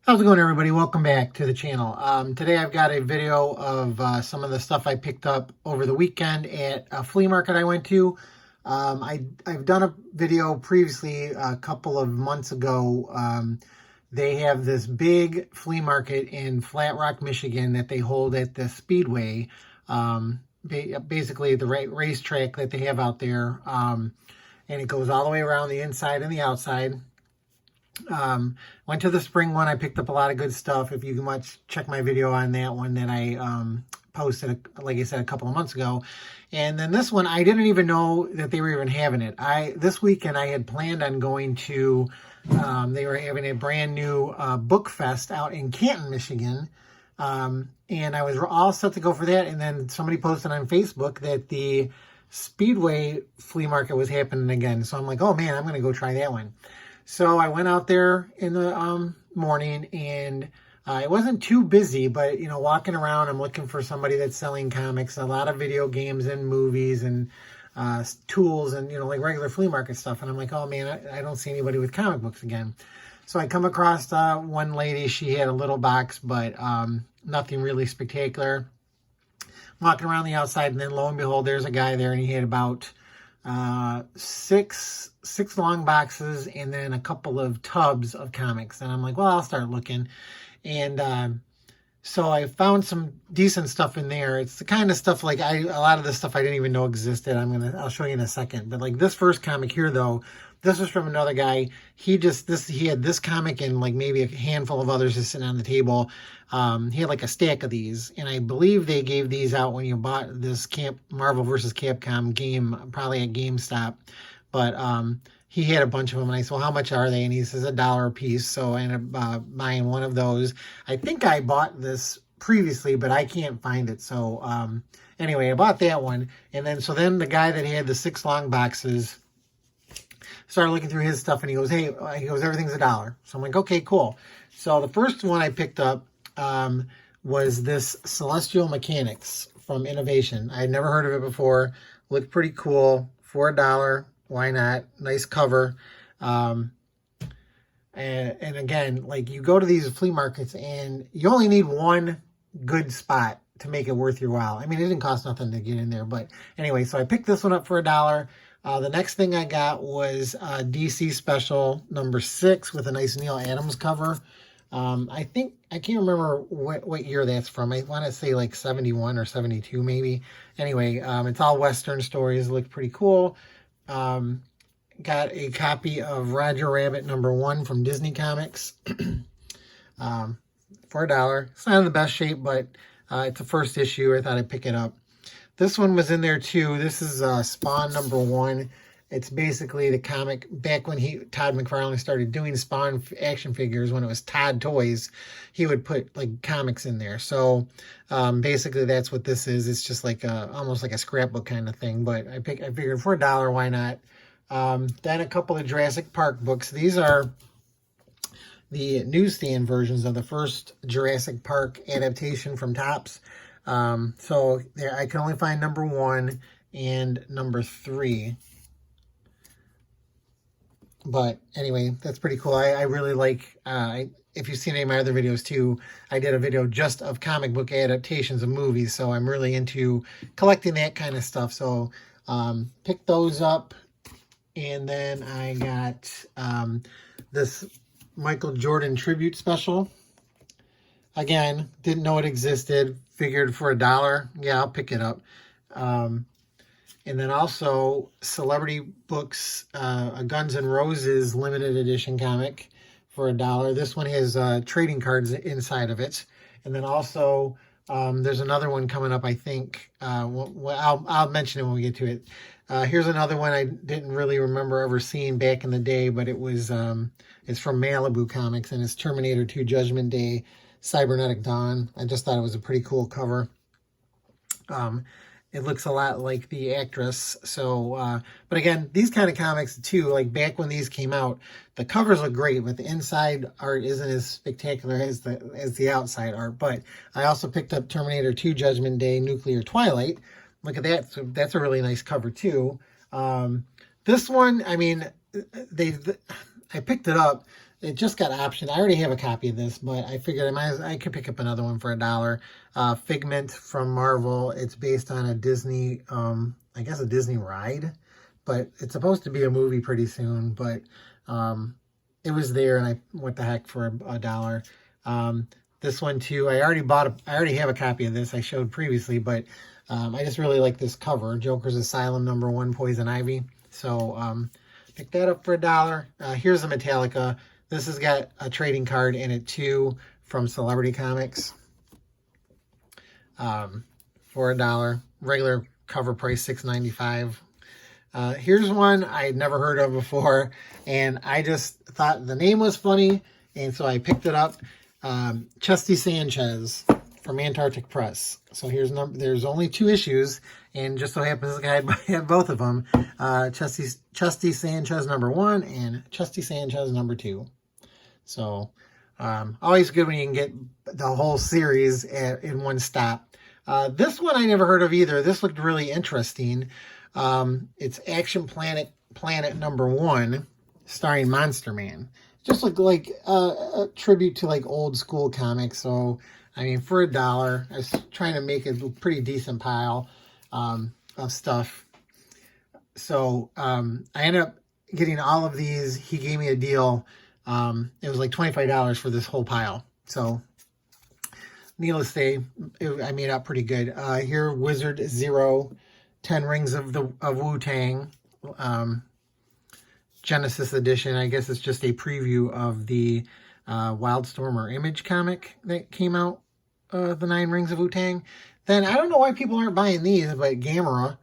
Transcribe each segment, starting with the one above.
How's it going, everybody? Welcome back to the channel. Today I've got a video of some of the stuff I picked up over the weekend at a flea market I went to. I've done a video previously a couple of months ago. They have this big flea market in Flat Rock, Michigan that they hold at the Speedway, basically the racetrack that they have out there. And it goes all the way around the inside and the outside. Went to the spring one. I picked up a lot of good stuff. If you can check my video on that one that I posted, like I said, a couple of months ago. And then this one, I didn't even know that they were even having it. This weekend I had planned on going to, they were having a brand new book fest out in Canton, Michigan. And I was all set to go for that. And then somebody posted on Facebook that the Speedway flea market was happening again. So I'm like, oh man, I'm going to go try that one. So I went out there in the morning, and it wasn't too busy, but, you know, walking around, I'm looking for somebody that's selling comics, a lot of video games and movies and tools and, you know, like regular flea market stuff. And I'm like, oh, man, I don't see anybody with comic books again. So I come across one lady. She had a little box, but nothing really spectacular. Walking around the outside, and then lo and behold, there's a guy there, and he had about six long boxes and then a couple of tubs of comics. And I'm like, well, I'll start looking. And so I found some decent stuff in there. It's the kind of stuff like a lot of the stuff I didn't even know existed. I'll show you in a second. But like this first comic here, though, this was from another guy. He had this comic and like maybe a handful of others just sitting on the table. He had like a stack of these, and I believe they gave these out when you bought this Marvel vs. Capcom game, probably at GameStop. But he had a bunch of them, and I said, well, how much are they? And he says $1 a piece. So I ended up buying one of those. I think I bought this previously, but I can't find it. So anyway, I bought that one. And then the guy that had the 6 long boxes started looking through his stuff, and he goes, everything's $1. So I'm like, okay, cool. So the first one I picked up was this Celestial Mechanics from Innovation. I had never heard of it before. Looked pretty cool for $1. Why not? Nice cover. And again, like you go to these flea markets and you only need one good spot to make it worth your while. I mean, it didn't cost nothing to get in there, but anyway, so I picked this one up for $1. The next thing I got was DC Special number 6 with a nice Neil Adams cover. I can't remember what year that's from. I want to say like 71 or 72 maybe. Anyway, it's all Western stories. Look pretty cool. Got a copy of Roger Rabbit number 1 from Disney Comics for $1. It's not in the best shape, but it's the first issue. I thought I'd pick it up. This one was in there too. This is Spawn number 1. It's basically the comic back when Todd McFarlane started doing Spawn action figures when it was Todd Toys. He would put like comics in there. So basically that's what this is. It's just like almost like a scrapbook kind of thing. But I figured for $1, why not? Then a couple of Jurassic Park books. These are the newsstand versions of the first Jurassic Park adaptation from Topps. So there, I can only find number 1 and number 3. But anyway, that's pretty cool. I really like, if you've seen any of my other videos too, I did a video just of comic book adaptations of movies. So I'm really into collecting that kind of stuff. So picked those up. And then I got this Michael Jordan tribute special. Again, didn't know it existed. Figured for $1, yeah, I'll pick it up. And then also Celebrity Books, a Guns N' Roses limited edition comic for $1. This one has trading cards inside of it. And then also there's another one coming up, I think. I'll mention it when we get to it. Here's another one I didn't really remember ever seeing back in the day, but it was it's from Malibu Comics, and it's Terminator 2 Judgment Day Cybernetic Dawn. I just thought it was a pretty cool cover. It looks a lot like the actress. So, but again, these kind of comics too, like back when these came out, the covers look great, but the inside art isn't as spectacular as the outside art. But I also picked up Terminator 2 Judgment Day Nuclear Twilight. Look at that. So that's a really nice cover too. This one, I mean, I picked it up. it just got optioned. I already have a copy of this, but I figured I could pick up another one for $1. Figment from Marvel. It's based on a Disney, I guess a Disney ride, but it's supposed to be a movie pretty soon. But it was there, and what the heck, for $1. This one too, I already have a copy of this. I showed previously, but I just really like this cover. Joker's Asylum #1, Poison Ivy. So pick that up for $1. Here's the Metallica. This has got a trading card in it too from Celebrity Comics for $1. Regular cover price $6.95. Here's one I'd never heard of before, and I just thought the name was funny, and so I picked it up. Chesty Sanchez from Antarctic Press. So there's only 2 issues, and just so happens I had both of them. Chesty Sanchez #1 and Chesty Sanchez #2. So always good when you can get the whole series in one stop. This one I never heard of either. This looked really interesting. It's Action Planet #1, starring Monster Man. Just looked like a tribute to like old school comics. So I mean, for $1, I was trying to make a pretty decent pile of stuff. So I ended up getting all of these. He gave me a deal. It was like $25 for this whole pile. So needless to say, I made out pretty good. Here, Wizard Zero, 10 Rings of Wu-Tang, Genesis edition. I guess it's just a preview of the Wildstorm or Image comic that came out, the 9 Rings of Wu-Tang. Then I don't know why people aren't buying these, but Gamera.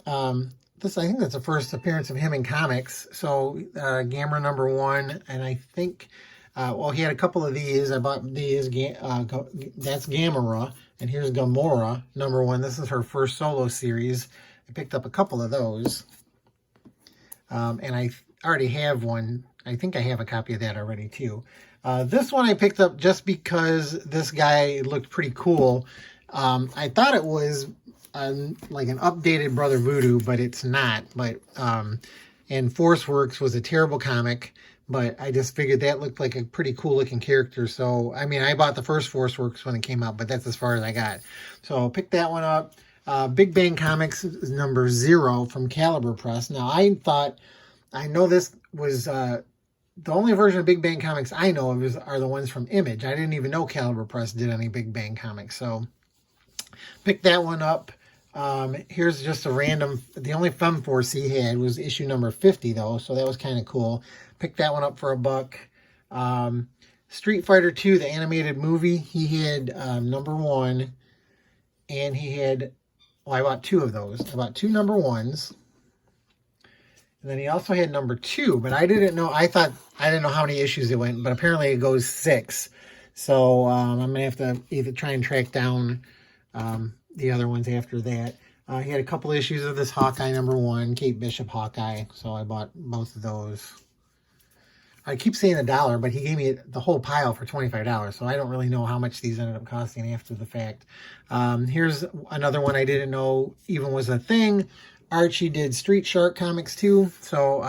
I think that's the first appearance of him in comics. So Gamera #1, and I think, well, he had a couple of these. I bought these. That's Gamera, and here's Gamora #1. This is her first solo series. I picked up a couple of those, and I already have one. I think I have a copy of that already too. This one I picked up just because this guy looked pretty cool. I thought it was like an updated Brother Voodoo, but it's not. But and Force Works was a terrible comic, but I just figured that looked like a pretty cool looking character. So I mean, I bought the first Force Works when it came out, but that's as far as I got. So pick that one up. Big Bang Comics #0 from Caliber Press. Now I know this was the only version of Big Bang Comics I know of are the ones from Image. I didn't even know Caliber Press did any Big Bang Comics. So pick that one up. Here's just a random, the only Femforce he had was issue number 50 though, so that was kind of cool. Pick that one up for $1. Street Fighter 2, the animated movie, he had #1, and he had, well, I bought 2 of those. I bought 2 #1s. And then he also had #2, but I didn't know how many issues it went, but apparently it goes 6. So I'm going to have to either try and track down the other ones after that. He had a couple issues of this Hawkeye #1, Kate Bishop Hawkeye, so I bought both of those. I keep saying $1, but he gave me the whole pile for $25, so I don't really know how much these ended up costing after the fact. Here's another one I didn't know even was a thing. Archie did Street Shark comics too, so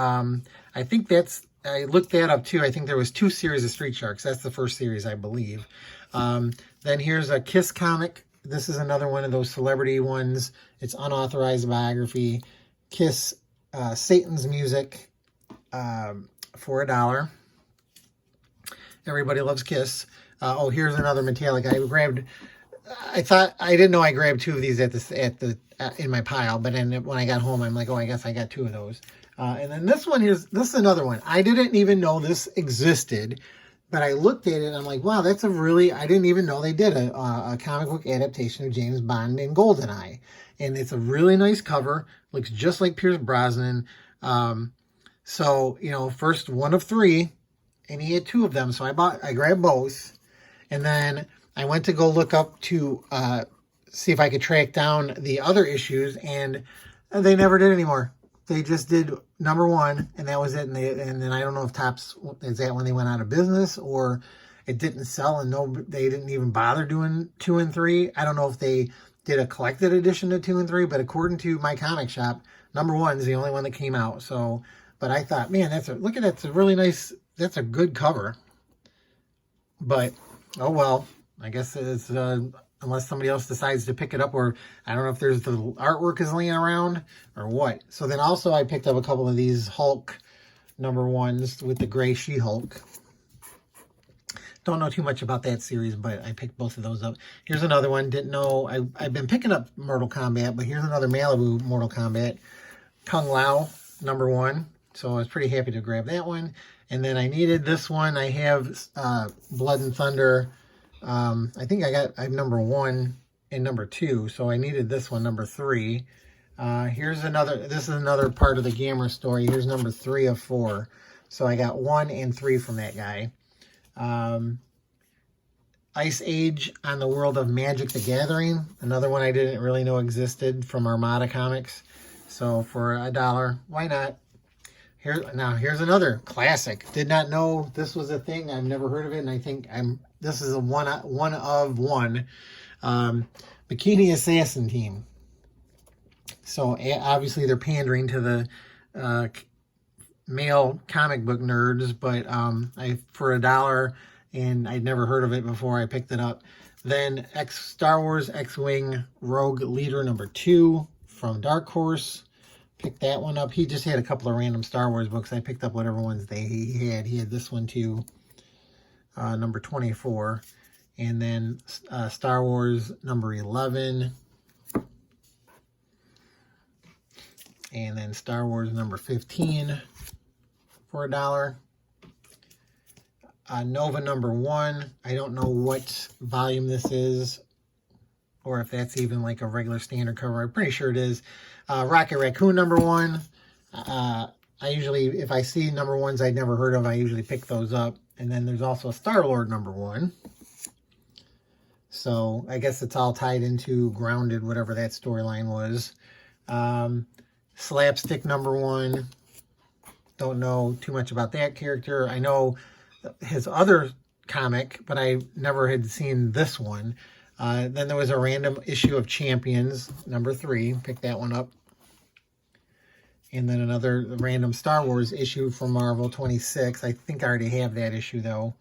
I think I looked that up too. I think there was 2 series of Street Sharks. That's the first series, I believe. Then here's a Kiss comic. This is another one of those celebrity ones. It's unauthorized biography. Kiss, Satan's Music, for $1. Everybody loves Kiss. Oh, here's another Metallica. I didn't know I grabbed 2 of these in my pile, but then when I got home, I'm like, oh, I guess I got 2 of those. And then this is another one. I didn't even know this existed, but I looked at it and I'm like, wow, I didn't even know they did a comic book adaptation of James Bond in GoldenEye. And it's a really nice cover. Looks just like Pierce Brosnan. So, first one of 3, and he had 2 of them. So I grabbed both. And then I went to go look up to see if I could track down the other issues, and they never did anymore. They just did #1, and that was it. And then I don't know if Topps, is that when they went out of business, or it didn't sell and they didn't even bother doing 2 and 3. I don't know if they did a collected edition of 2 and 3, but according to my comic shop, #1 is the only one that came out. So, but I thought, man, that's a really nice that's a good cover. But, oh well, I guess it's, unless somebody else decides to pick it up, or I don't know if there's the artwork is laying around or what. So then also I picked up a couple of these Hulk #1s with the gray She-Hulk. Don't know too much about that series, but I picked both of those up. Here's another one. Didn't know. I've been picking up Mortal Kombat, but here's another Malibu Mortal Kombat. Kung Lao #1. So I was pretty happy to grab that one. And then I needed this one. I have Blood and Thunder. I think I have #1 and #2. So I needed this one, #3. Here's another. This is another part of the Gamera story. Here's #3 of 4. So I got 1 and 3 from that guy. Ice Age on the World of Magic the Gathering. Another one I didn't really know existed from Armada Comics. So for $1, why not? Here's another classic. Did not know this was a thing. I've never heard of it, and I think this is a one of one. Bikini Assassin Team. So obviously they're pandering to the male comic book nerds, but for $1, and I'd never heard of it before, I picked it up. Then Star Wars X-Wing Rogue Leader #2 from Dark Horse. Picked that one up. He just had a couple of random Star Wars books. I picked up whatever ones he had. He had this one too, #24. And then Star Wars #11. And then Star Wars #15 for $1. Nova #1. I don't know what volume this is, or if that's even like a regular standard cover. I'm pretty sure it is. Rocket Raccoon #1. I usually, if I see #1s I'd never heard of, I usually pick those up. And then there's also a Star-Lord #1. So I guess it's all tied into Grounded, whatever that storyline was. Slapstick #1. Don't know too much about that character. I know his other comic, but I never had seen this one. Then there was a random issue of Champions #3. Picked that one up. And then another random Star Wars issue from Marvel 26. I think I already have that issue though.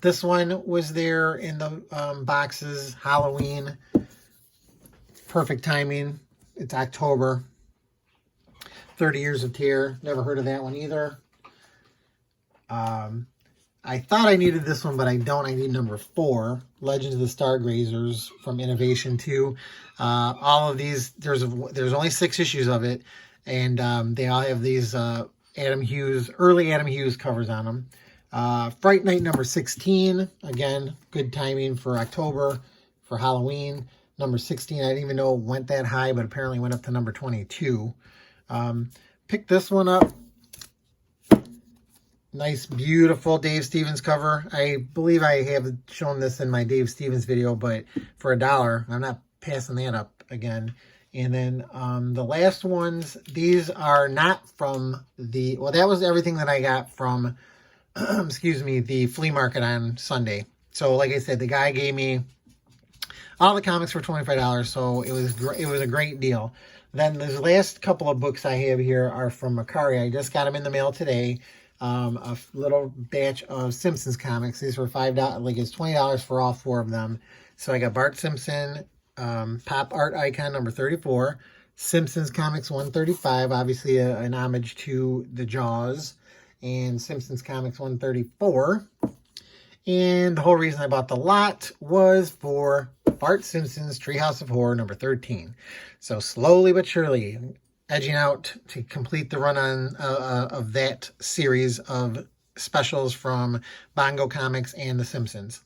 This one was there in the boxes. Halloween. Perfect timing. It's October. 30 Years of Terror. Never heard of that one either. I thought I needed this one, but I don't. I need #4. Legends of the Stargazers from Innovation 2. All of these, there's only 6 issues of it. And they all have these early Adam Hughes covers on them. Fright Night #16. Again, good timing for October, for Halloween. #16, I didn't even know it went that high, but apparently went up to #22. Picked this one up. Nice, beautiful Dave Stevens cover. I believe I have shown this in my Dave Stevens video, but for $1, I'm not passing that up again. And then the last ones, these are not from the, well, that was everything that I got from, excuse me, the flea market on Sunday. So like I said, the guy gave me all the comics for $25, so it was a great deal. Then the last couple of books I have here are from Macari. I just got them in the mail today. A little batch of Simpsons comics. These were $5, like it's $20 for all 4 of them. So I got Bart Simpson, Pop Art Icon #34, Simpsons Comics 135, obviously an homage to the Jaws, and Simpsons Comics 134. And the whole reason I bought the lot was for Bart Simpson's Treehouse of Horror #13. So slowly but surely, edging out to complete the run on of that series of specials from Bongo Comics and The Simpsons.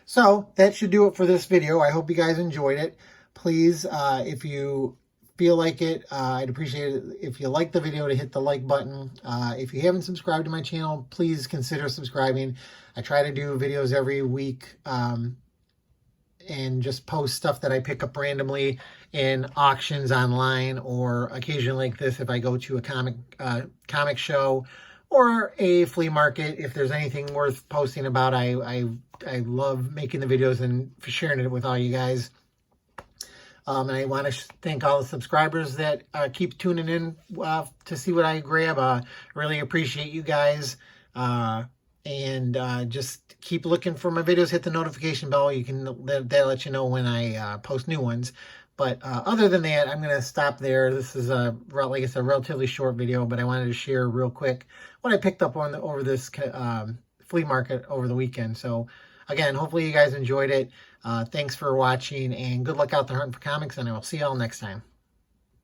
So that should do it for this video. I hope you guys enjoyed it. Please, if you feel like it, I'd appreciate it if you like the video to hit the like button. If you haven't subscribed to my channel, please consider subscribing. I try to do videos every week and just post stuff that I pick up randomly in auctions online, or occasionally like this if I go to a comic show or a flea market. If there's anything worth posting about, I love making the videos and sharing it with all you guys. And I want to thank all the subscribers that keep tuning in to see what I grab. Really appreciate you guys. Just keep looking for my videos. Hit the notification bell. You can that let you know when I post new ones. But other than that, I'm going to stop there. This is like it's a relatively short video, but I wanted to share real quick what I picked up on over this flea market over the weekend. So again, hopefully you guys enjoyed it. Thanks for watching, and good luck out there hunting for comics, and I will see y'all next time.